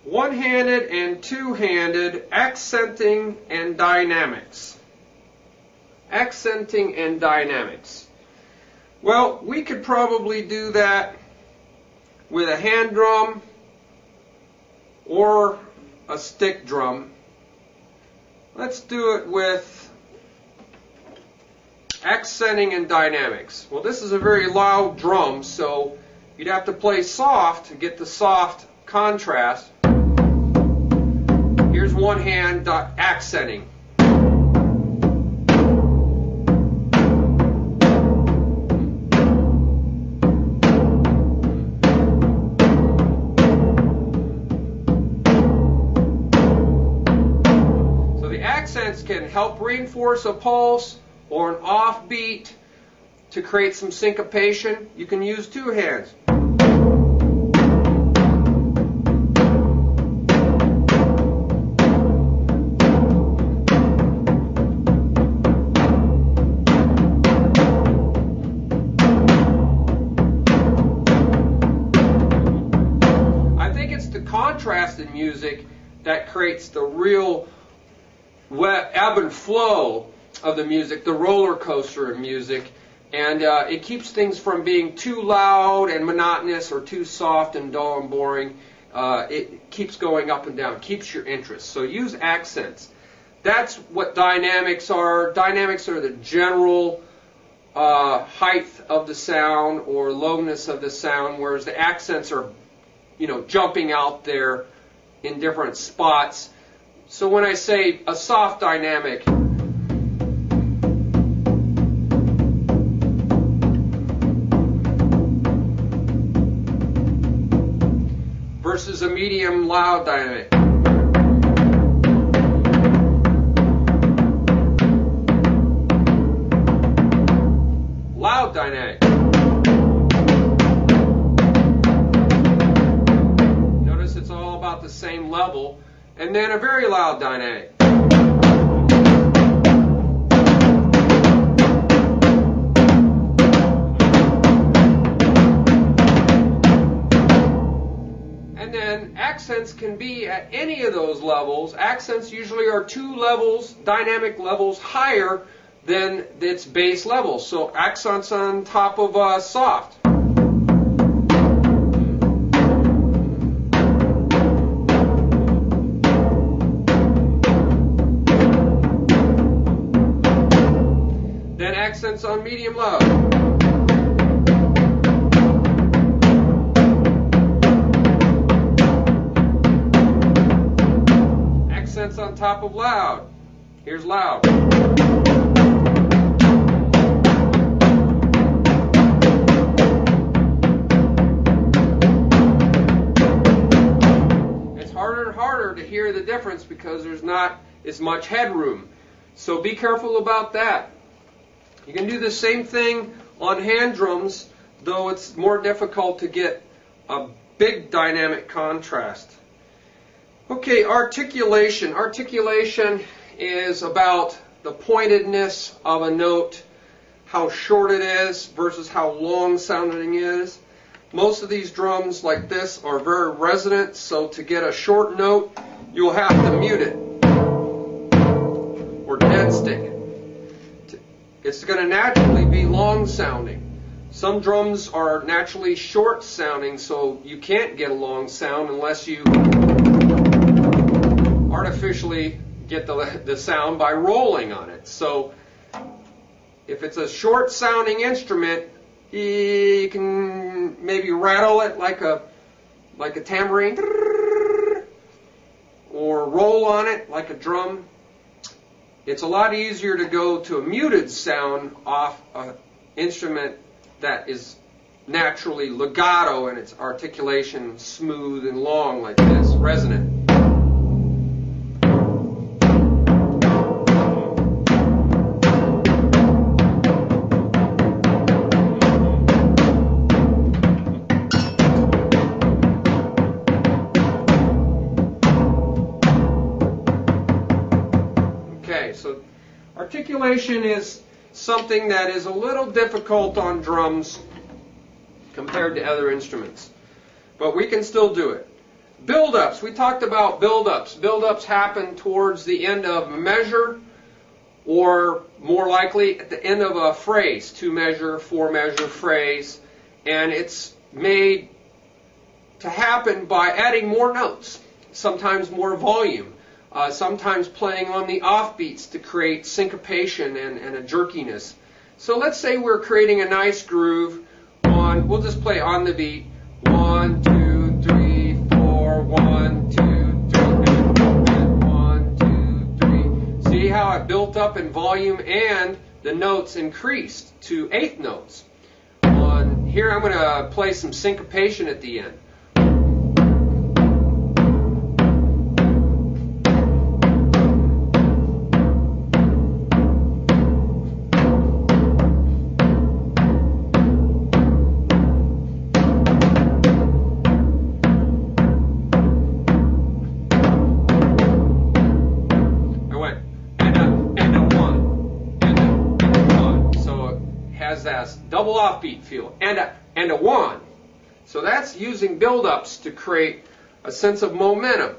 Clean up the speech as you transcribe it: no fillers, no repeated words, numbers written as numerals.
one-handed and two-handed accenting and dynamics. Accenting and dynamics. Well, we could probably do that with a hand drum or a stick drum. Let's do it with accenting and dynamics. Well, this is a very loud drum, so you'd have to play soft to get the soft contrast. Here's one hand accenting. So the accents can help reinforce a pulse or an offbeat to create some syncopation. You can use two hands. Contrast in music that creates the real ebb and flow of the music, the roller coaster of music, and it keeps things from being too loud and monotonous or too soft and dull and boring. It keeps going up and down, keeps your interest. So use accents. That's what dynamics are. Dynamics are the general height of the sound or lowness of the sound, whereas the accents are jumping out there in different spots. So when I say a soft dynamic, versus a medium loud dynamic. Loud dynamic. The same level, and then a very loud dynamic. And then accents can be at any of those levels. Accents usually are two levels, dynamic levels higher than its base level. So accents on top of soft. Accents on medium low. Accents on top of loud. Here's loud. It's harder and harder to hear the difference because there's not as much headroom. So be careful about that. You can do the same thing on hand drums, though it's more difficult to get a big dynamic contrast. Okay, articulation. Articulation is about the pointedness of a note, how short it is versus how long sounding it is. Most of these drums like this are very resonant, so to get a short note, you'll have to mute it or dead stick it. It's going to naturally be long sounding. Some drums are naturally short sounding, so you can't get a long sound unless you artificially get the sound by rolling on it. So if it's a short sounding instrument, you can maybe rattle it like a tambourine, or roll on it like a drum. It's a lot easier to go to a muted sound off an instrument that is naturally legato and its articulation smooth and long like this, resonant. So articulation is something that is a little difficult on drums compared to other instruments, but we can still do it. Build-ups. We talked about build-ups. Build-ups happen towards the end of a measure, or more likely at the end of a phrase, 2-measure, 4-measure phrase, and it's made to happen by adding more notes, sometimes more volume, sometimes playing on the offbeats to create syncopation and a jerkiness. So let's say we're creating a nice groove on, we'll just play on the beat, 1, 2, 3, 4, 1, 2, 3, and 1, 2, 3. See how it built up in volume and the notes increased to 8 notes. Here I'm going to play some syncopation at the end. I went and a 1, and a 1. So it has that double offbeat feel. And a 1. So that's using build-ups to create a sense of momentum.